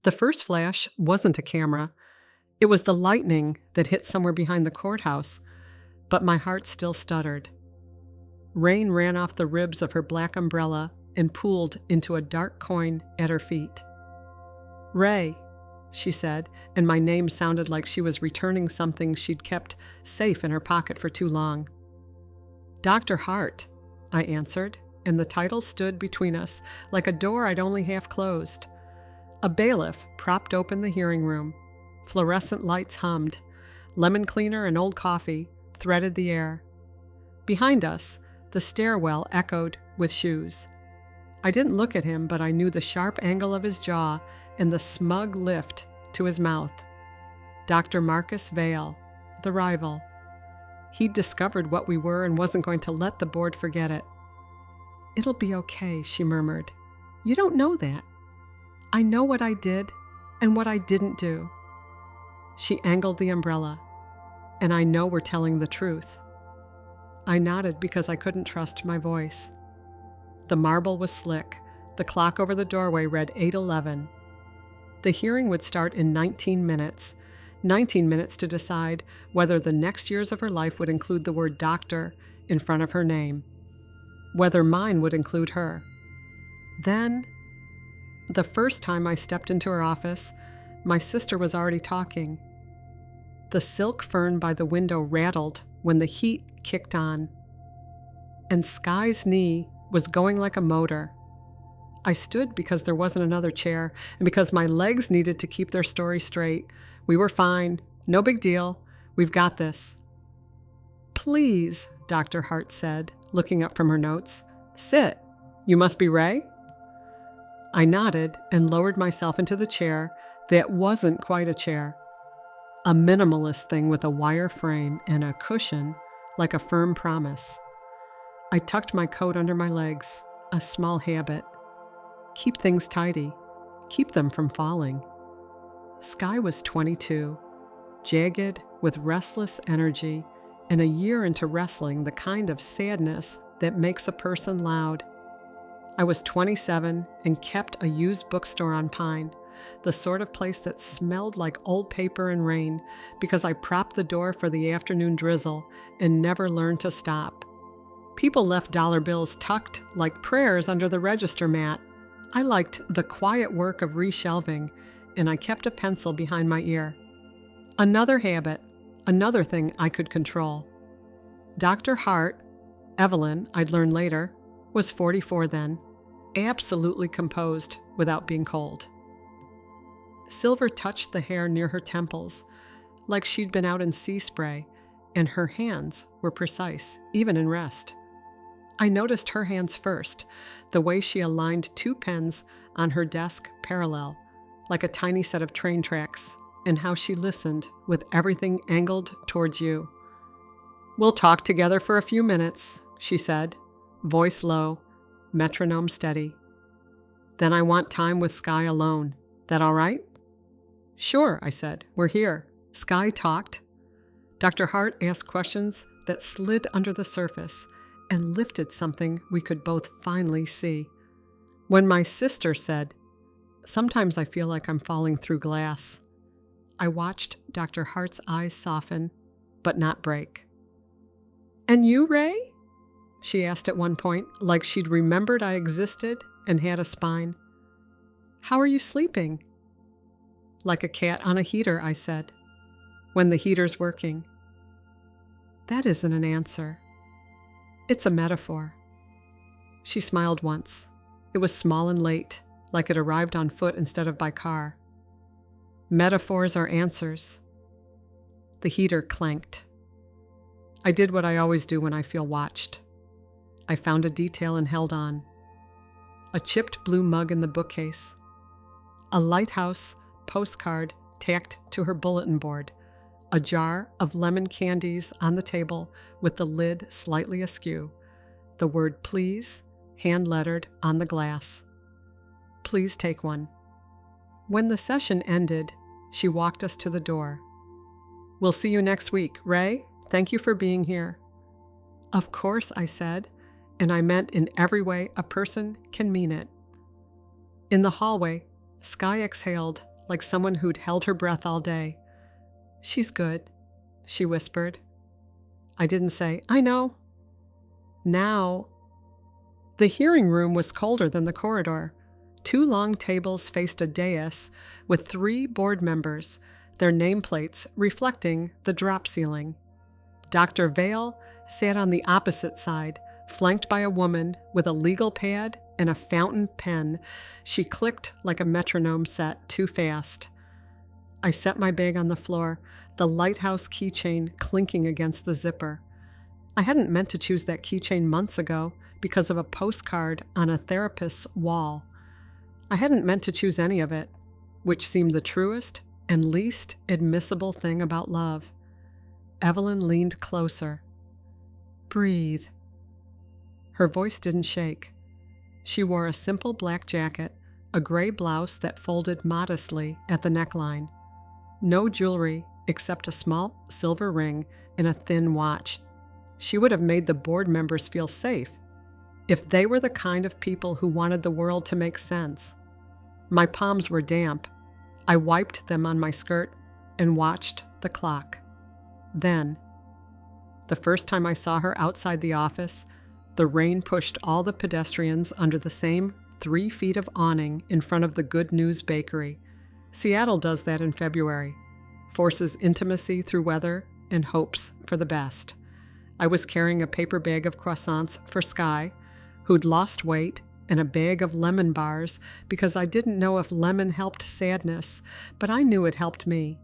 The first flash wasn't a camera. It was the lightning that hit somewhere behind the courthouse, but my heart still stuttered. Rain ran off the ribs of her black umbrella and pooled into a dark coin at her feet. "Ray," she said, and my name sounded like she was returning something she'd kept safe in her pocket for too long. "Dr. Hart," I answered, and the title stood between us like a door I'd only half closed. A bailiff propped open the hearing room. Fluorescent lights hummed. Lemon cleaner and old coffee threaded the air. Behind us, the stairwell echoed with shoes. I didn't look at him, but I knew the sharp angle of his jaw and the smug lift to his mouth. Dr. Marcus Vale, the rival. He'd discovered what we were and wasn't going to let the board forget it. "It'll be okay," she murmured. "You don't know that. I know what I did and what I didn't do." She angled the umbrella. "And I know we're telling the truth." I nodded because I couldn't trust my voice. The marble was slick. The clock over the doorway read 8:11. The hearing would start in 19 minutes. 19 minutes to decide whether the next years of her life would include the word doctor in front of her name. Whether mine would include her. Then, the first time I stepped into her office, my sister was already talking. The silk fern by the window rattled when the heat kicked on. And Sky's knee was going like a motor. I stood because there wasn't another chair, and because my legs needed to keep their story straight. We were fine. No big deal. We've got this. "Please," Dr. Hart said, looking up from her notes. "Sit. You must be Ray?" I nodded and lowered myself into the chair that wasn't quite a chair. A minimalist thing with a wire frame and a cushion like a firm promise. I tucked my coat under my legs, a small habit. Keep things tidy. Keep them from falling. Sky was 22, jagged with restless energy, and a year into wrestling the kind of sadness that makes a person loud. I was 27 and kept a used bookstore on Pine, the sort of place that smelled like old paper and rain because I propped the door for the afternoon drizzle and never learned to stop. People left dollar bills tucked like prayers under the register mat. I liked the quiet work of reshelving, and I kept a pencil behind my ear. Another habit, another thing I could control. Dr. Hart, Evelyn, I'd learn later, was 44 then, absolutely composed without being cold. Silver touched the hair near her temples, like she'd been out in sea spray, and her hands were precise, even in rest. I noticed her hands first, the way she aligned two pens on her desk parallel, like a tiny set of train tracks, and how she listened with everything angled towards you. "We'll talk together for a few minutes," she said, voice low, metronome steady. "Then I want time with Sky alone. That all right?" "Sure," I said. "We're here." Sky talked. Dr. Hart asked questions that slid under the surface and lifted something we could both finally see. When my sister said, "Sometimes I feel like I'm falling through glass," I watched Dr. Hart's eyes soften, but not break. "And you, Ray?" she asked at one point, like she'd remembered I existed and had a spine. "How are you sleeping?" "Like a cat on a heater," I said. "When the heater's working." "That isn't an answer. It's a metaphor." She smiled once. It was small and late, like it arrived on foot instead of by car. "Metaphors are answers." The heater clanked. I did what I always do when I feel watched. I found a detail and held on. A chipped blue mug in the bookcase. A lighthouse postcard tacked to her bulletin board. A jar of lemon candies on the table with the lid slightly askew. The word "please" hand-lettered on the glass. "Please take one." When the session ended, she walked us to the door. "We'll see you next week. Ray, thank you for being here." "Of course," I said, and I meant in every way a person can mean it. In the hallway, Sky exhaled like someone who'd held her breath all day. "She's good," she whispered. I didn't say, "I know." Now, the hearing room was colder than the corridor. 2 long tables faced a dais with 3 board members, their nameplates reflecting the drop ceiling. Dr. Vale sat on the opposite side, flanked by a woman with a legal pad and a fountain pen. She clicked like a metronome set too fast. I set my bag on the floor, the lighthouse keychain clinking against the zipper. I hadn't meant to choose that keychain months ago because of a postcard on a therapist's wall. I hadn't meant to choose any of it, which seemed the truest and least admissible thing about love. Evelyn leaned closer. "Breathe." Her voice didn't shake. She wore a simple black jacket, a gray blouse that folded modestly at the neckline. No jewelry except a small silver ring and a thin watch. She would have made the board members feel safe if they were the kind of people who wanted the world to make sense. My palms were damp. I wiped them on my skirt and watched the clock. Then, the first time I saw her outside the office, the rain pushed all the pedestrians under the same 3 feet of awning in front of the Good News Bakery. Seattle does that in February, forces intimacy through weather and hopes for the best. I was carrying a paper bag of croissants for Sky, who'd lost weight, and a bag of lemon bars because I didn't know if lemon helped sadness, but I knew it helped me.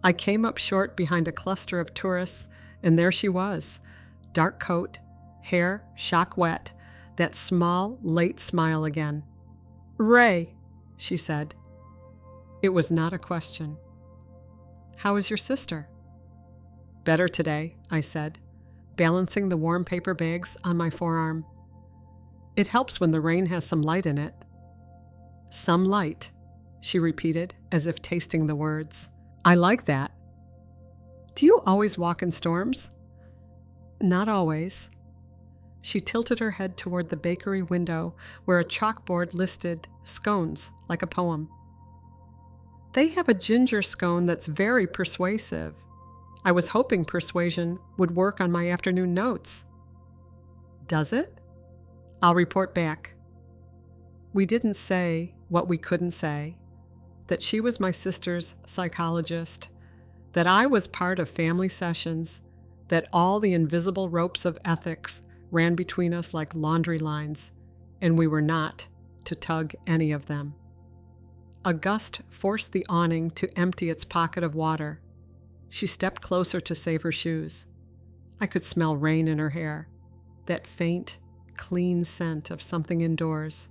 I came up short behind a cluster of tourists, and there she was, dark coat, hair shock wet, that small, late smile again. "Ray," she said. It was not a question. "How is your sister?" "Better today," I said, balancing the warm paper bags on my forearm. "It helps when the rain has some light in it." "Some light," she repeated, as if tasting the words. "I like that." "Do you always walk in storms?" "Not always." She tilted her head toward the bakery window where a chalkboard listed scones like a poem. "They have a ginger scone that's very persuasive. I was hoping persuasion would work on my afternoon notes." "Does it?" "I'll report back." We didn't say what we couldn't say, that she was my sister's psychologist, that I was part of family sessions, that all the invisible ropes of ethics ran between us like laundry lines, and we were not to tug any of them. A gust forced the awning to empty its pocket of water. She stepped closer to save her shoes. I could smell rain in her hair, that faint, clean scent of something indoors.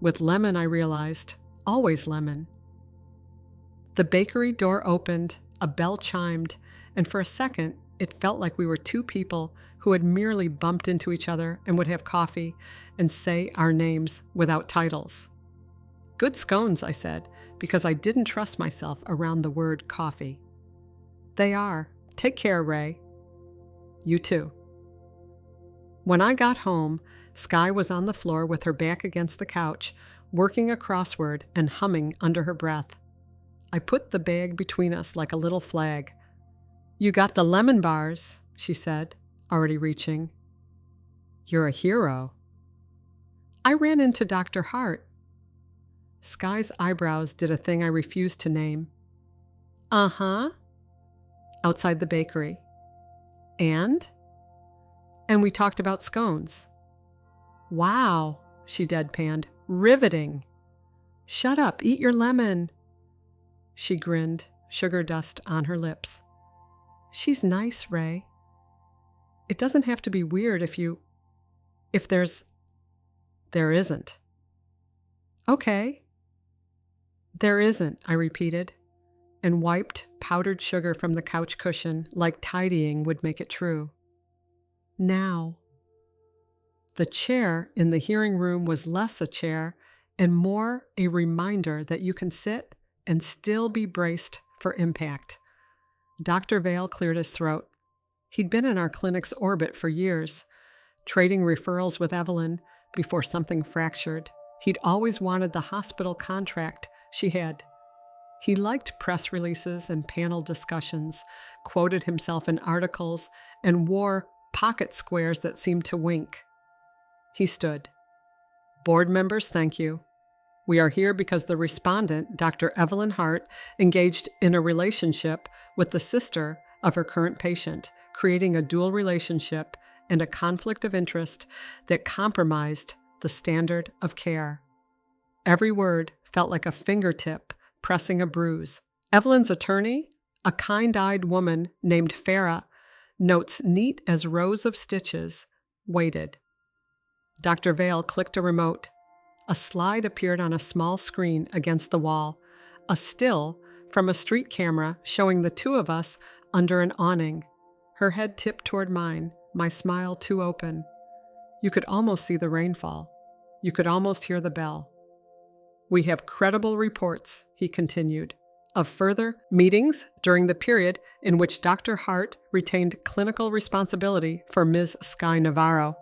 With lemon, I realized, always lemon. The bakery door opened, a bell chimed, and for a second, it felt like we were 2 people who had merely bumped into each other and would have coffee and say our names without titles. "Good scones," I said, because I didn't trust myself around the word coffee. "They are. Take care, Ray." "You too." When I got home, Sky was on the floor with her back against the couch, working a crossword and humming under her breath. I put the bag between us like a little flag. "You got the lemon bars," she said, already reaching. "You're a hero." "I ran into Dr. Hart." Sky's eyebrows did a thing I refused to name. "Uh-huh." "Outside the bakery." "And?" "And we talked about scones." "Wow," she deadpanned. "Riveting." "Shut up, eat your lemon." She grinned, sugar dust on her lips. "She's nice, Ray. It doesn't have to be weird if there isn't." "Okay." "There isn't," I repeated, and wiped powdered sugar from the couch cushion like tidying would make it true. "Now." The chair in the hearing room was less a chair and more a reminder that you can sit and still be braced for impact. Dr. Vale cleared his throat. He'd been in our clinic's orbit for years, trading referrals with Evelyn before something fractured. He'd always wanted the hospital contract she had. He liked press releases and panel discussions, quoted himself in articles, and wore pocket squares that seemed to wink. He stood. "Board members, thank you. We are here because the respondent, Dr. Evelyn Hart, engaged in a relationship with the sister of her current patient, creating a dual relationship and a conflict of interest that compromised the standard of care." Every word felt like a fingertip pressing a bruise. Evelyn's attorney, a kind-eyed woman named Farah, notes neat as rows of stitches, waited. Dr. Vale clicked a remote. A slide appeared on a small screen against the wall, a still from a street camera showing the two of us under an awning. Her head tipped toward mine, my smile too open. You could almost see the rainfall. You could almost hear the bell. "We have credible reports," he continued, "of further meetings during the period in which Dr. Hart retained clinical responsibility for Ms. Sky Navarro."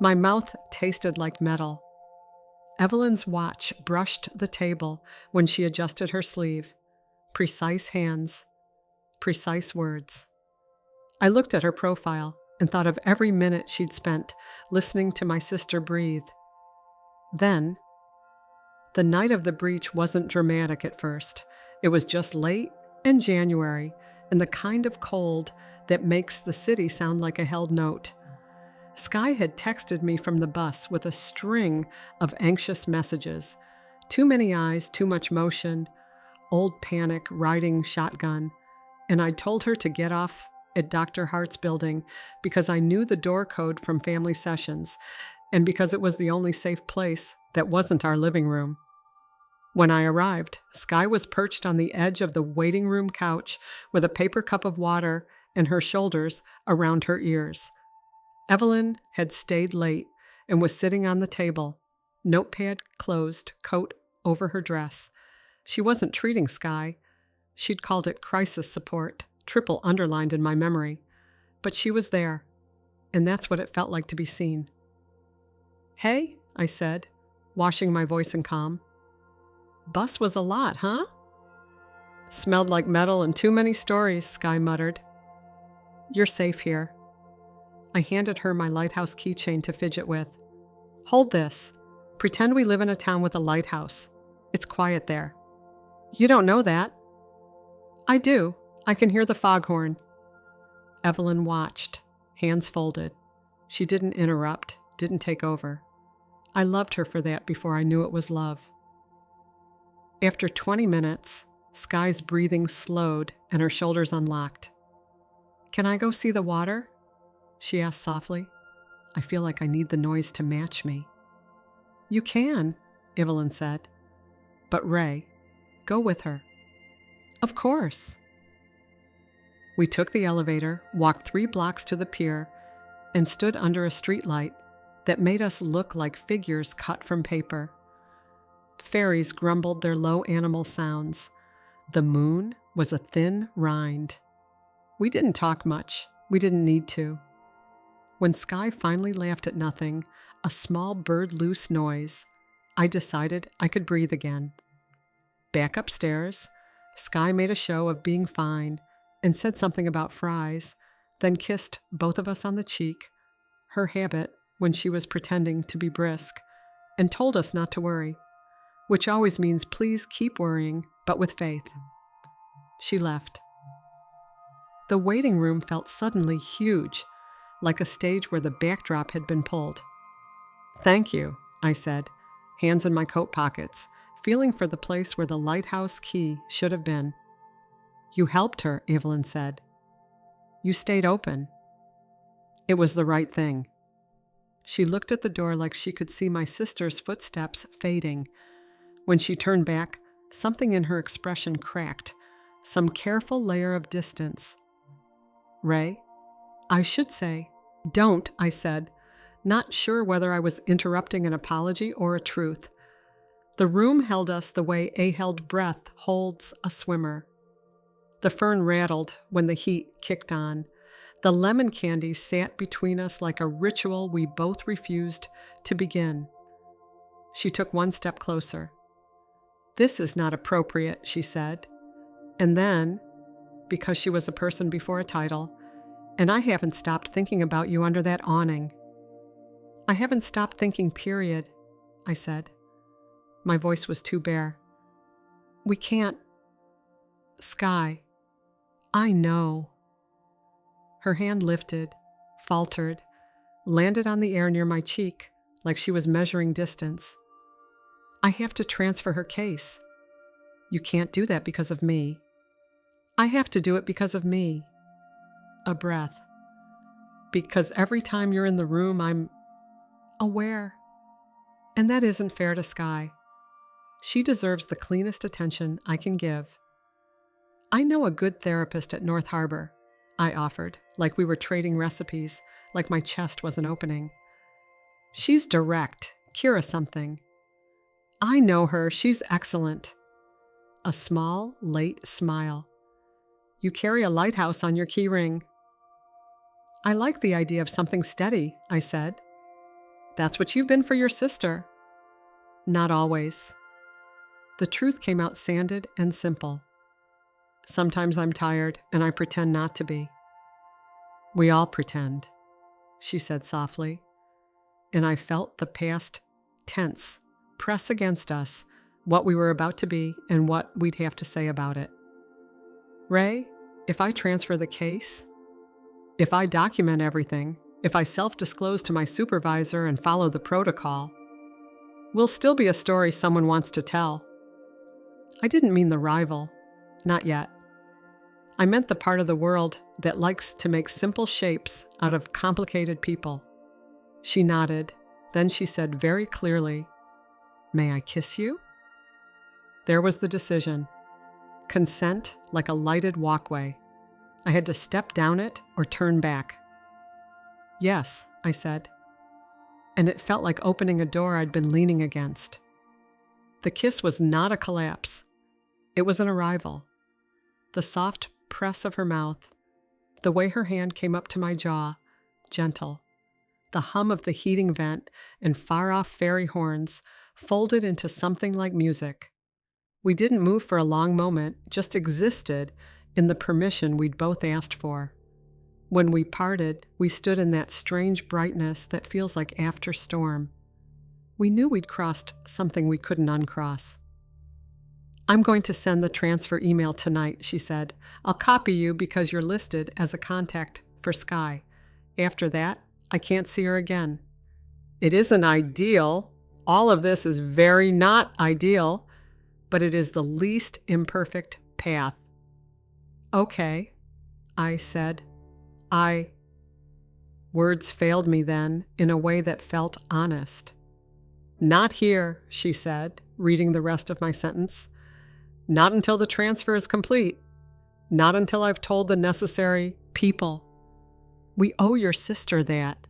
My mouth tasted like metal. Evelyn's watch brushed the table when she adjusted her sleeve. Precise hands, precise words. I looked at her profile and thought of every minute she'd spent listening to my sister breathe. Then, the night of the breach wasn't dramatic at first. It was just late and January, and the kind of cold that makes the city sound like a held note. Sky had texted me from the bus with a string of anxious messages. Too many eyes, too much motion, old panic, riding shotgun, and I'd told her to get off at Dr. Hart's building because I knew the door code from family sessions, and because it was the only safe place that wasn't our living room. When I arrived, Sky was perched on the edge of the waiting room couch with a paper cup of water and her shoulders around her ears. Evelyn had stayed late and was sitting on the table, notepad closed, coat over her dress. She wasn't treating Sky. She'd called it crisis support, triple underlined in my memory. But she was there, and that's what it felt like to be seen. "Hey," I said, washing my voice in calm. "Bus was a lot, huh?" "Smelled like metal and too many stories," Sky muttered. "You're safe here." I handed her my lighthouse keychain to fidget with. "Hold this. Pretend we live in a town with a lighthouse. It's quiet there." "You don't know that." "I do. I can hear the foghorn." Evelyn watched, hands folded. She didn't interrupt, didn't take over. I loved her for that before I knew it was love. After 20 minutes, Sky's breathing slowed and her shoulders unlocked. "Can I go see the water?" she asked softly. I feel like I need the noise to match me. "You can," Evelyn said. "But Ray, go with her." "Of course." We took the elevator, walked 3 blocks to the pier, and stood under a streetlight that made us look like figures cut from paper. Fairies grumbled their low animal sounds. The moon was a thin rind. We didn't talk much. We didn't need to. When Sky finally laughed at nothing, a small bird-loose noise, I decided I could breathe again. Back upstairs, Sky made a show of being fine and said something about fries, then kissed both of us on the cheek, her habit when she was pretending to be brisk, and told us not to worry, which always means please keep worrying, but with faith. She left. The waiting room felt suddenly huge, like a stage where the backdrop had been pulled. "Thank you," I said, hands in my coat pockets, feeling for the place where the lighthouse key should have been. "You helped her," Evelyn said. "You stayed open." It was the right thing. She looked at the door like she could see my sister's footsteps fading. When she turned back, something in her expression cracked, some careful layer of distance. "Ray, I should say, don't," I said, not sure whether I was interrupting an apology or a truth. The room held us the way a held breath holds a swimmer. The fern rattled when the heat kicked on. The lemon candy sat between us like a ritual we both refused to begin. She took one step closer. "This is not appropriate," she said. And then, because she was a person before a title, "And I haven't stopped thinking about you under that awning." "I haven't stopped thinking, period," I said. My voice was too bare. "We can't. Sky, I know." Her hand lifted, faltered, landed on the air near my cheek like she was measuring distance. "I have to transfer her case." "You can't do that because of me." "I have to do it because of me." A breath. "Because every time you're in the room, I'm aware. And that isn't fair to Sky. She deserves the cleanest attention I can give." "I know a good therapist at North Harbor," I offered, like we were trading recipes, like my chest was an opening. "She's direct, Kira something." "I know her, she's excellent." A small, late smile. "You carry a lighthouse on your key ring." "I like the idea of something steady," I said. "That's what you've been for your sister." "Not always." The truth came out sanded and simple. "Sometimes I'm tired, and I pretend not to be." "We all pretend," she said softly, and I felt the past tense press against us, what we were about to be and what we'd have to say about it. "Ray, if I transfer the case, if I document everything, if I self-disclose to my supervisor and follow the protocol, we'll still be a story someone wants to tell." I didn't mean the rival, not yet. I meant the part of the world that likes to make simple shapes out of complicated people. She nodded. Then she said very clearly, "May I kiss you?" There was the decision. Consent like a lighted walkway. I had to step down it or turn back. "Yes," I said. And it felt like opening a door I'd been leaning against. The kiss was not a collapse. It was an arrival. The soft press of her mouth, the way her hand came up to my jaw, gentle, the hum of the heating vent and far-off fairy horns folded into something like music. We didn't move for a long moment, just existed in the permission we'd both asked for. When we parted, we stood in that strange brightness that feels like after storm. We knew we'd crossed something we couldn't uncross. "I'm going to send the transfer email tonight," she said. "I'll copy you because you're listed as a contact for Sky. After that, I can't see her again." It isn't ideal. All of this is very not ideal, but it is the least imperfect path. "Okay," I said. Words failed me then in a way that felt honest. "Not here," she said, reading the rest of my sentence. "Not until the transfer is complete. Not until I've told the necessary people. We owe your sister that.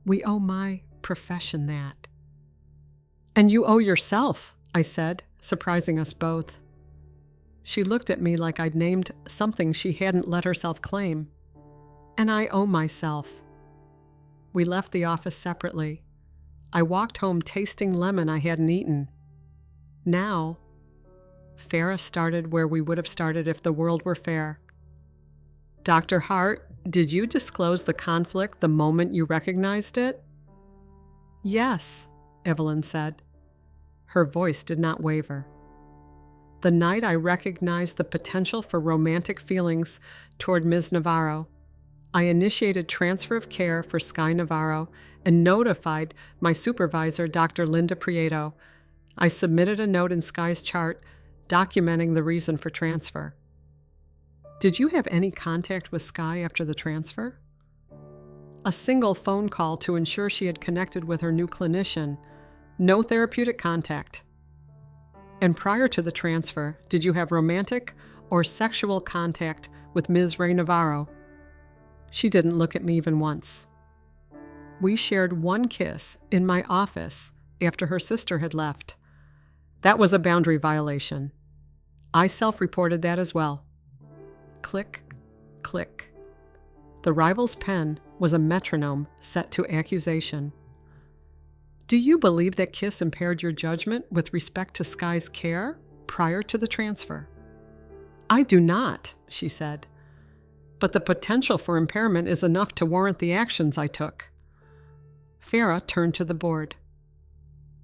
We owe my profession that." "And you owe yourself," I said, surprising us both. She looked at me like I'd named something she hadn't let herself claim. "And I owe myself." We left the office separately. I walked home tasting lemon I hadn't eaten. Now, Farah started where we would have started if the world were fair. "Dr. Hart, did you disclose the conflict the moment you recognized it?" "Yes," Evelyn said. Her voice did not waver. "The night I recognized the potential for romantic feelings toward Ms. Navarro, I initiated transfer of care for Sky Navarro and notified my supervisor, Dr. Linda Prieto. I submitted a note in Sky's chart documenting the reason for transfer." "Did you have any contact with Sky after the transfer?" "A single phone call to ensure she had connected with her new clinician. No therapeutic contact." "And prior to the transfer, did you have romantic or sexual contact with Ms. Ray Navarro?" She didn't look at me even once. "We shared one kiss in my office after her sister had left. That was a boundary violation. I self-reported that as well." Click, click. The rival's pen was a metronome set to accusation. "Do you believe that kiss impaired your judgment with respect to Sky's care?" prior to the transfer. I do not, she said, but the potential for impairment is enough to warrant the actions I took. Farah turned to the board.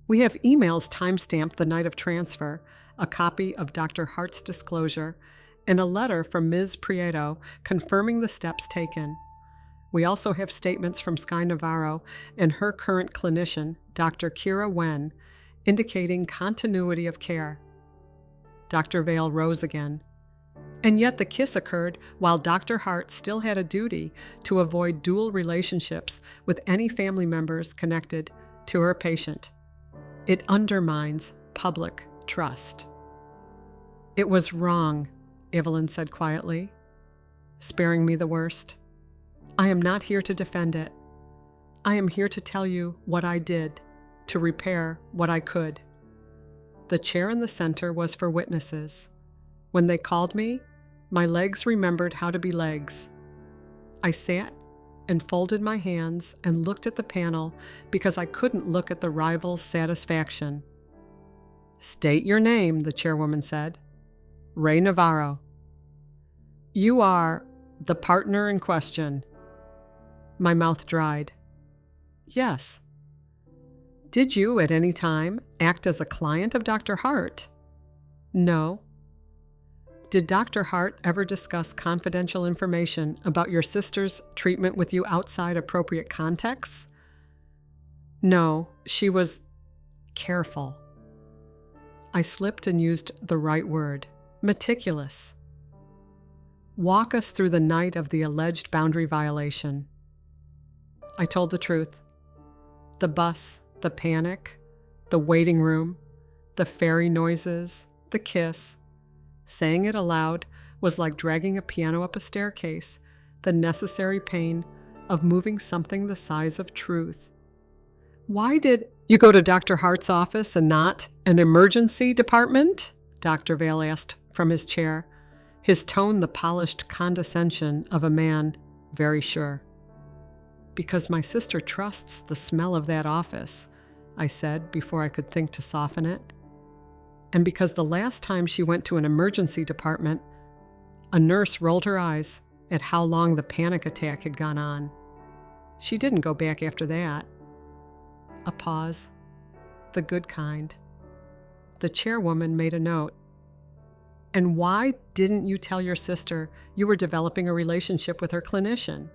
We have emails timestamped the night of transfer, a copy of Dr. Hart's disclosure, and a letter from Ms. Prieto confirming the steps taken. We also have statements from Sky Navarro and her current clinician, Dr. Kira Wen, indicating continuity of care. Dr. Vale rose again. And yet the kiss occurred while Dr. Hart still had a duty to avoid dual relationships with any family members connected to her patient. It undermines public trust. It was wrong, Evelyn said quietly, sparing me the worst. I am not here to defend it. I am here to tell you what I did, to repair what I could. The chair in the center was for witnesses. When they called me, my legs remembered how to be legs. I sat and folded my hands and looked at the panel because I couldn't look at the rival's satisfaction. State your name, the chairwoman said. Ray Navarro. You are the partner in question. My mouth dried. Yes. Did you at any time act as a client of Dr. Hart? No. Did Dr. Hart ever discuss confidential information about your sister's treatment with you outside appropriate contexts? No, she was careful. I slipped and used the right word, meticulous. Walk us through the night of the alleged boundary violation. I told the truth. The bus, the panic, the waiting room, the fairy noises, the kiss. Saying it aloud was like dragging a piano up a staircase, the necessary pain of moving something the size of truth. Why did you go to Dr. Hart's office and not an emergency department? Dr. Vale asked from his chair, his tone the polished condescension of a man very sure. Because my sister trusts the smell of that office, I said before I could think to soften it. And because the last time she went to an emergency department, a nurse rolled her eyes at how long the panic attack had gone on. She didn't go back after that. A pause. The good kind. The chairwoman made a note. And why didn't you tell your sister you were developing a relationship with her clinician?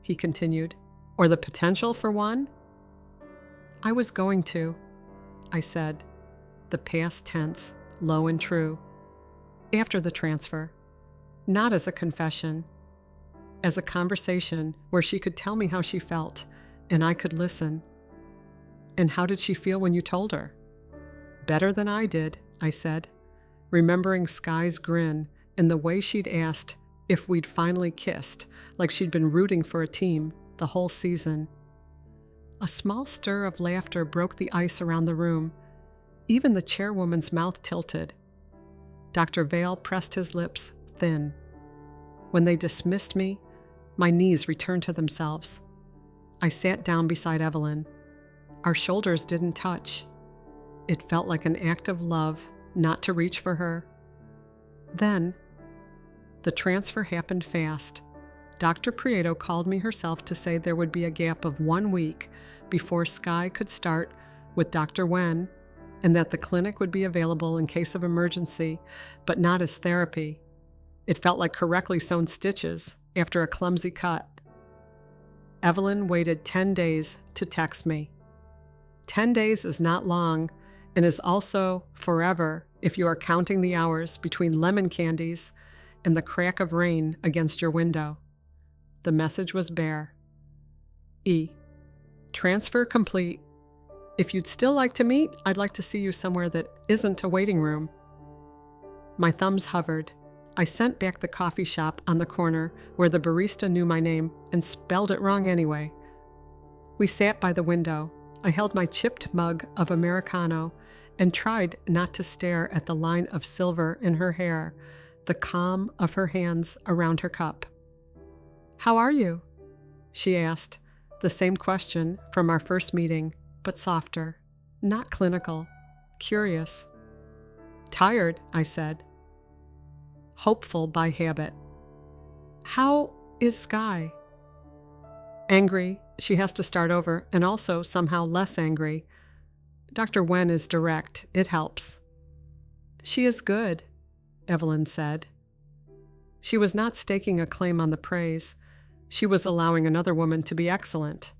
He continued. Or the potential for one? I was going to, I said, the past tense, low and true, after the transfer, not as a confession, as a conversation where she could tell me how she felt and I could listen. And how did she feel when you told her? Better than I did, I said, remembering Sky's grin and the way she'd asked if we'd finally kissed, like she'd been rooting for a team the whole season. A small stir of laughter broke the ice around the room. Even the chairwoman's mouth tilted. Dr. Vale pressed his lips thin. When they dismissed me, my knees returned to themselves. I sat down beside Evelyn. Our shoulders didn't touch. It felt like an act of love not to reach for her. Then, the transfer happened fast. Dr. Prieto called me herself to say there would be a gap of 1 week before Sky could start with Dr. Wen, and that the clinic would be available in case of emergency, but not as therapy. It felt like correctly sewn stitches after a clumsy cut. Evelyn waited 10 days to text me. 10 days is not long and is also forever if you are counting the hours between lemon candies and the crack of rain against your window. The message was bare. E. Transfer complete. If you'd still like to meet, I'd like to see you somewhere that isn't a waiting room. My thumbs hovered. I sent back the coffee shop on the corner where the barista knew my name and spelled it wrong anyway. We sat by the window. I held my chipped mug of Americano and tried not to stare at the line of silver in her hair, the calm of her hands around her cup. How are you? She asked, the same question from our first meeting, but softer, not clinical, curious. Tired, I said. Hopeful by habit. How is Sky? Angry, she has to start over, and also somehow less angry. Dr. Wen is direct. It helps. She is good, Evelyn said. She was not staking a claim on the praise. She was allowing another woman to be excellent.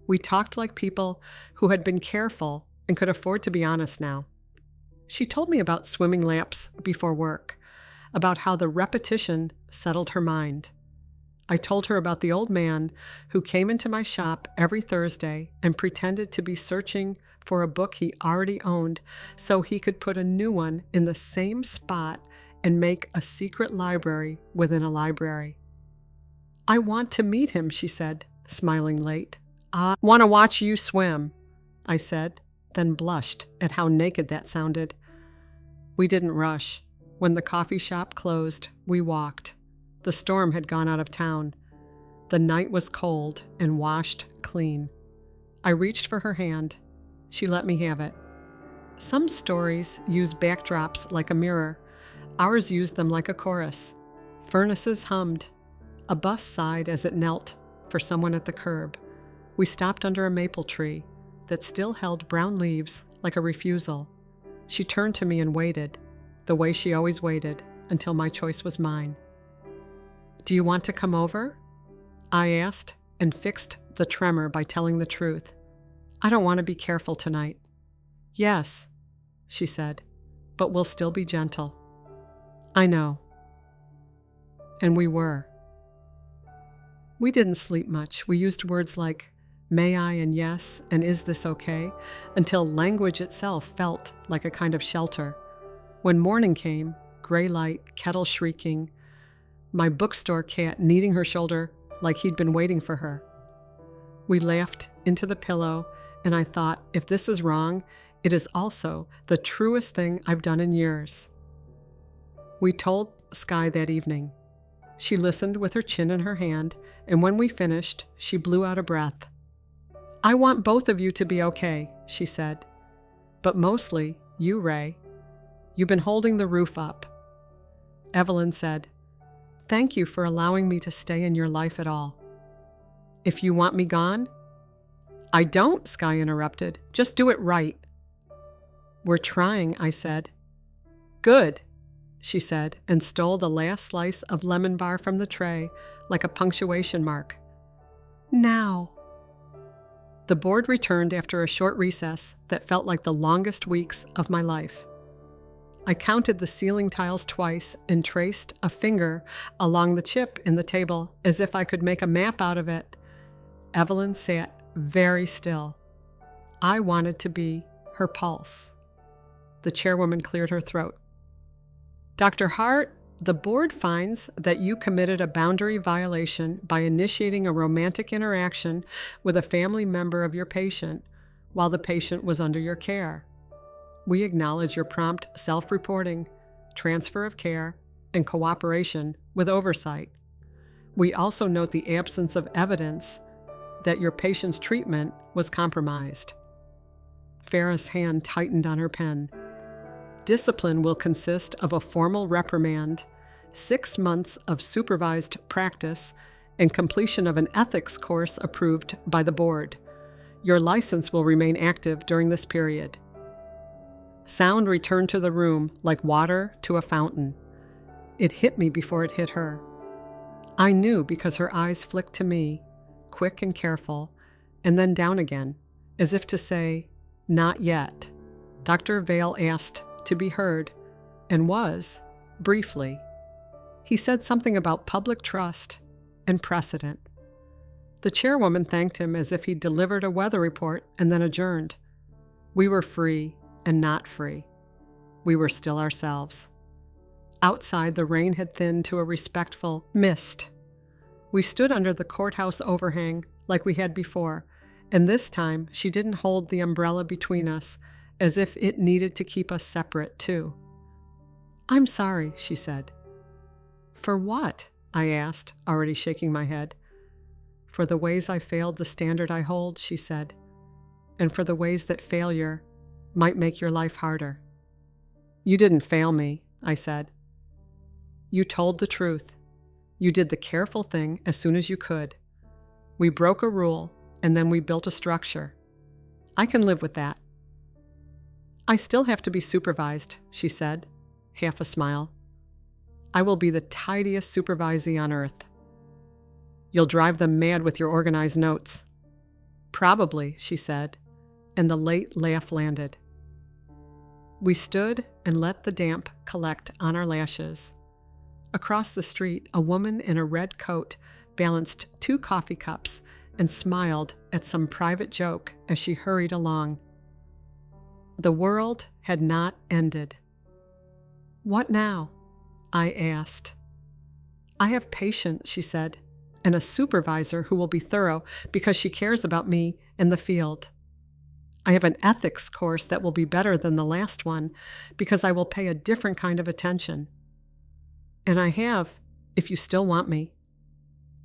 We talked like people who had been careful and could afford to be honest now. She told me about swimming laps before work, about how the repetition settled her mind. I told her about the old man who came into my shop every Thursday and pretended to be searching for a book he already owned so he could put a new one in the same spot and make a secret library within a library. I want to meet him, she said, smiling late. I want to watch you swim, I said, then blushed at how naked that sounded. We didn't rush. When the coffee shop closed, we walked. The storm had gone out of town. The night was cold and washed clean. I reached for her hand. She let me have it. Some stories use backdrops like a mirror. Ours used them like a chorus. Furnaces hummed. A bus sighed as it knelt for someone at the curb. We stopped under a maple tree that still held brown leaves like a refusal. She turned to me and waited, the way she always waited, until my choice was mine. Do you want to come over? I asked, and fixed the tremor by telling the truth. I don't want to be careful tonight. Yes, she said, but we'll still be gentle. I know. And we were. We didn't sleep much. We used words like, may I and yes, and is this okay, until language itself felt like a kind of shelter. When morning came, gray light, kettle shrieking, my bookstore cat kneading her shoulder like he'd been waiting for her. We laughed into the pillow, and I thought, if this is wrong, it is also the truest thing I've done in years. We told Sky that evening. She listened with her chin in her hand, and when we finished, she blew out a breath. I want both of you to be okay, she said. But mostly, you, Ray. You've been holding the roof up. Evelyn said, thank you for allowing me to stay in your life at all. If you want me gone? I don't, Sky interrupted. Just do it right. We're trying, I said. Good, she said, and stole the last slice of lemon bar from the tray like a punctuation mark. Now. The board returned after a short recess that felt like the longest weeks of my life. I counted the ceiling tiles twice and traced a finger along the chip in the table as if I could make a map out of it. Evelyn sat very still. I wanted to be her pulse. The chairwoman cleared her throat. Dr. Hart, the board finds that you committed a boundary violation by initiating a romantic interaction with a family member of your patient while the patient was under your care. We acknowledge your prompt self-reporting, transfer of care, and cooperation with oversight. We also note the absence of evidence that your patient's treatment was compromised. Farah's hand tightened on her pen. Discipline will consist of a formal reprimand, 6 months of supervised practice, and completion of an ethics course approved by the board. Your license will remain active during this period. Sound returned to the room like water to a fountain. It hit me before it hit her. I knew because her eyes flicked to me, quick and careful, and then down again, as if to say, not yet. Dr. Vale asked to be heard, and was, briefly. He said something about public trust and precedent. The chairwoman thanked him as if he'd delivered a weather report and then adjourned. We were free and not free. We were still ourselves. Outside, the rain had thinned to a respectful mist. We stood under the courthouse overhang like we had before, and this time she didn't hold the umbrella between us as if it needed to keep us separate, too. I'm sorry, she said. For what? I asked, already shaking my head. For the ways I failed the standard I hold, she said, and for the ways that failure might make your life harder. You didn't fail me, I said. You told the truth. You did the careful thing as soon as you could. We broke a rule, and then we built a structure. I can live with that. I still have to be supervised, she said, half a smile. I will be the tidiest supervisee on earth. You'll drive them mad with your organized notes. Probably, she said, and the late laugh landed. We stood and let the damp collect on our lashes. Across the street, a woman in a red coat balanced 2 coffee cups and smiled at some private joke as she hurried along. The world had not ended. What now? I asked. I have patience, she said, and a supervisor who will be thorough because she cares about me and the field. I have an ethics course that will be better than the last one because I will pay a different kind of attention. And I have, if you still want me,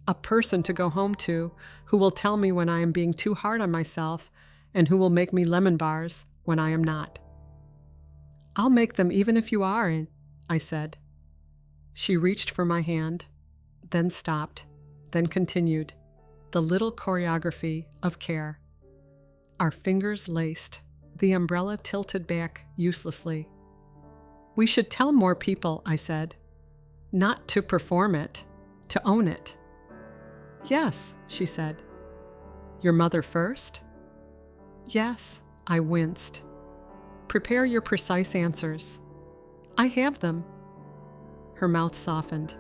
a person to go home to who will tell me when I am being too hard on myself and who will make me lemon bars when I am not. I'll make them even if you are, I said. She reached for my hand, then stopped, then continued, the little choreography of care. Our fingers laced, the umbrella tilted back uselessly. We should tell more people, I said. Not to perform it, to own it. Yes, she said. Your mother first? Yes, I winced. Prepare your precise answers. I have them. Her mouth softened.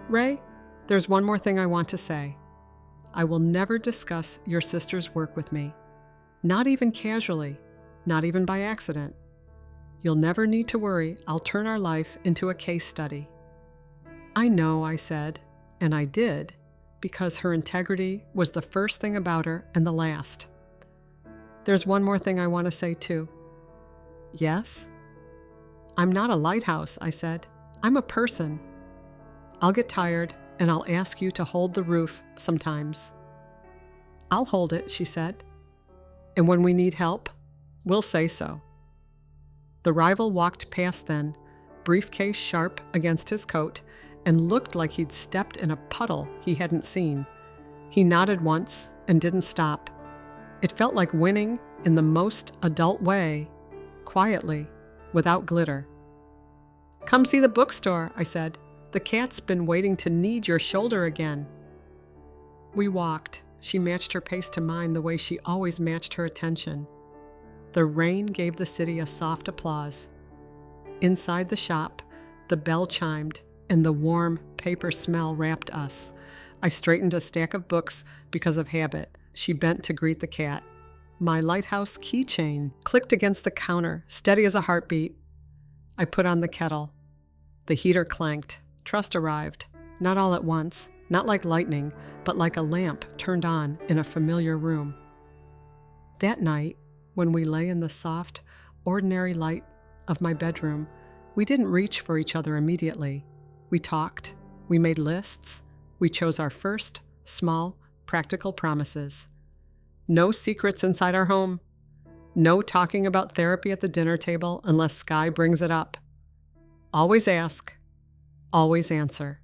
Ray, there's one more thing I want to say. I will never discuss your sister's work with me. Not even casually, not even by accident. You'll never need to worry. I'll turn our life into a case study. I know, I said, and I did, because her integrity was the first thing about her and the last. There's one more thing I want to say, too. Yes? I'm not a lighthouse, I said. I'm a person. I'll get tired, and I'll ask you to hold the roof sometimes. I'll hold it, she said. And when we need help, we'll say so. The rival walked past then, briefcase sharp against his coat, and looked like he'd stepped in a puddle he hadn't seen. He nodded once and didn't stop. It felt like winning in the most adult way, quietly, without glitter. Come see the bookstore, I said. The cat's been waiting to knead your shoulder again. We walked. She matched her pace to mine the way she always matched her attention. The rain gave the city a soft applause. Inside the shop, the bell chimed, and the warm paper smell wrapped us. I straightened a stack of books because of habit. She bent to greet the cat. My lighthouse keychain clicked against the counter, steady as a heartbeat. I put on the kettle. The heater clanked. Trust arrived. Not all at once, not like lightning, but like a lamp turned on in a familiar room. That night, when we lay in the soft, ordinary light of my bedroom, we didn't reach for each other immediately. We talked, we made lists, we chose our first, small, practical promises. No secrets inside our home. No talking about therapy at the dinner table unless Sky brings it up. Always ask, always answer.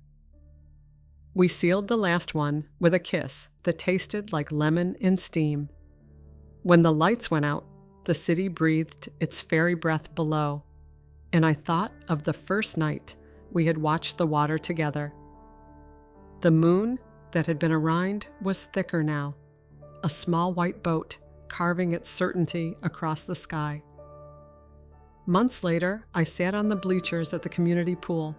We sealed the last one with a kiss that tasted like lemon in steam. When the lights went out, the city breathed its fairy breath below, and I thought of the first night we had watched the water together. The moon that had been a rind was thicker now, a small white boat carving its certainty across the sky. Months later, I sat on the bleachers at the community pool.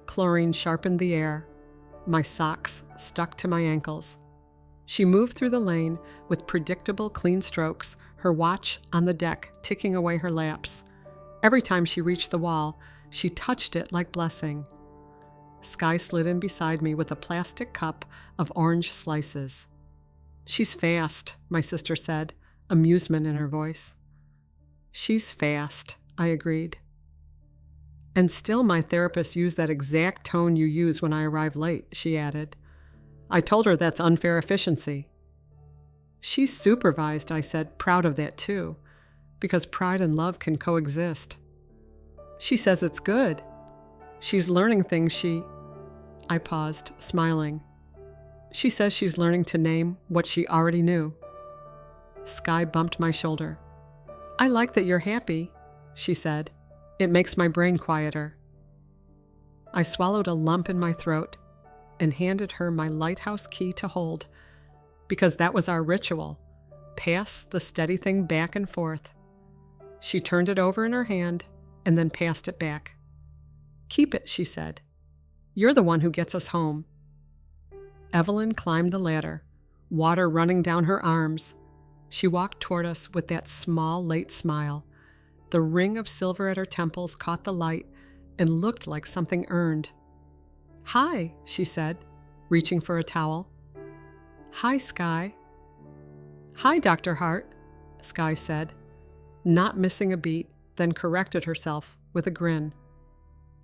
Chlorine sharpened the air. My socks stuck to my ankles. She moved through the lane with predictable clean strokes, her watch on the deck ticking away her laps. Every time she reached the wall, she touched it like blessing. Sky slid in beside me with a plastic cup of orange slices. She's fast, my sister said, amusement in her voice. She's fast, I agreed. And still my therapist used that exact tone you use when I arrive late, she added. I told her that's unfair efficiency. She's supervised, I said, proud of that too, because pride and love can coexist. She says it's good. She's learning things I paused, smiling. She says she's learning to name what she already knew. Sky bumped my shoulder. I like that you're happy, she said. It makes my brain quieter. I swallowed a lump in my throat and handed her my lighthouse key to hold, because that was our ritual. Pass the steady thing back and forth. She turned it over in her hand and then passed it back. Keep it, she said. You're the one who gets us home. Evelyn climbed the ladder, water running down her arms. She walked toward us with that small, late smile. The ring of silver at her temples caught the light and looked like something earned. Hi, she said, reaching for a towel. Hi, Sky. Hi, Dr. Hart, Sky said, not missing a beat, then corrected herself with a grin.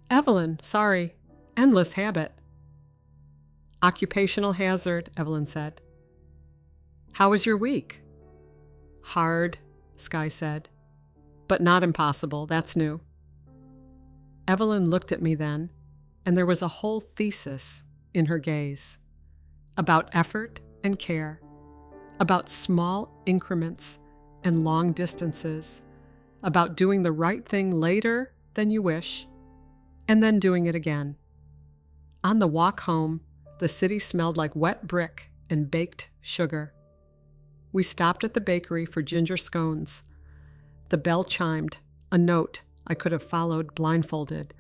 Evelyn, sorry, endless habit. Occupational hazard, Evelyn said. How was your week? Hard, Sky said. But not impossible, that's new. Evelyn looked at me then, and there was a whole thesis in her gaze. About effort and care. About small increments and long distances. About doing the right thing later than you wish, and then doing it again. On the walk home, the city smelled like wet brick and baked sugar. We stopped at the bakery for ginger scones. The bell chimed, a note I could have followed blindfolded.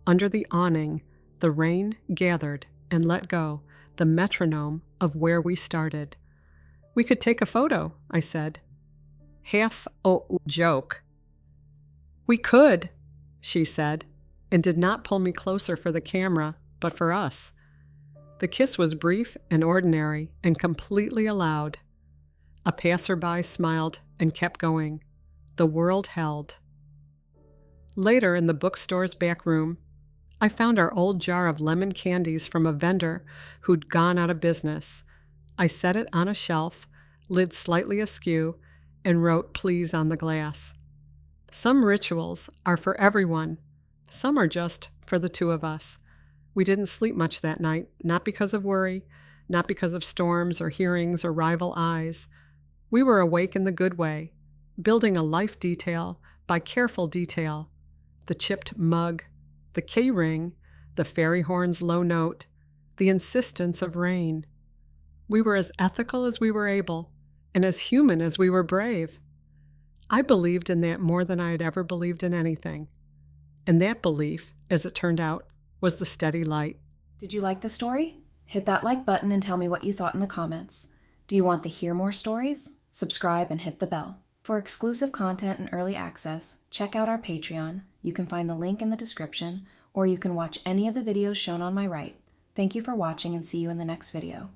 Under the awning, the rain gathered and let go, the metronome of where we started. We could take a photo, I said. Half a joke. We could, she said, and did not pull me closer for the camera, but for us. The kiss was brief and ordinary and completely allowed. A passerby smiled and kept going. The world held. Later, in the bookstore's back room, I found our old jar of lemon candies from a vendor who'd gone out of business. I set it on a shelf, lid slightly askew, and wrote "Please" on the glass. Some rituals are for everyone. Some are just for the two of us. We didn't sleep much that night, not because of worry, not because of storms or hearings or rival eyes. We were awake in the good way, building a life detail by careful detail. The chipped mug, the K-ring, the fairy horn's low note, the insistence of rain. We were as ethical as we were able, and as human as we were brave. I believed in that more than I had ever believed in anything. And that belief, as it turned out, was the steady light. Did you like the story? Hit that like button and tell me what you thought in the comments. Do you want to hear more stories? Subscribe and hit the bell. For exclusive content and early access, check out our Patreon. You can find the link in the description, or you can watch any of the videos shown on my right. Thank you for watching and see you in the next video.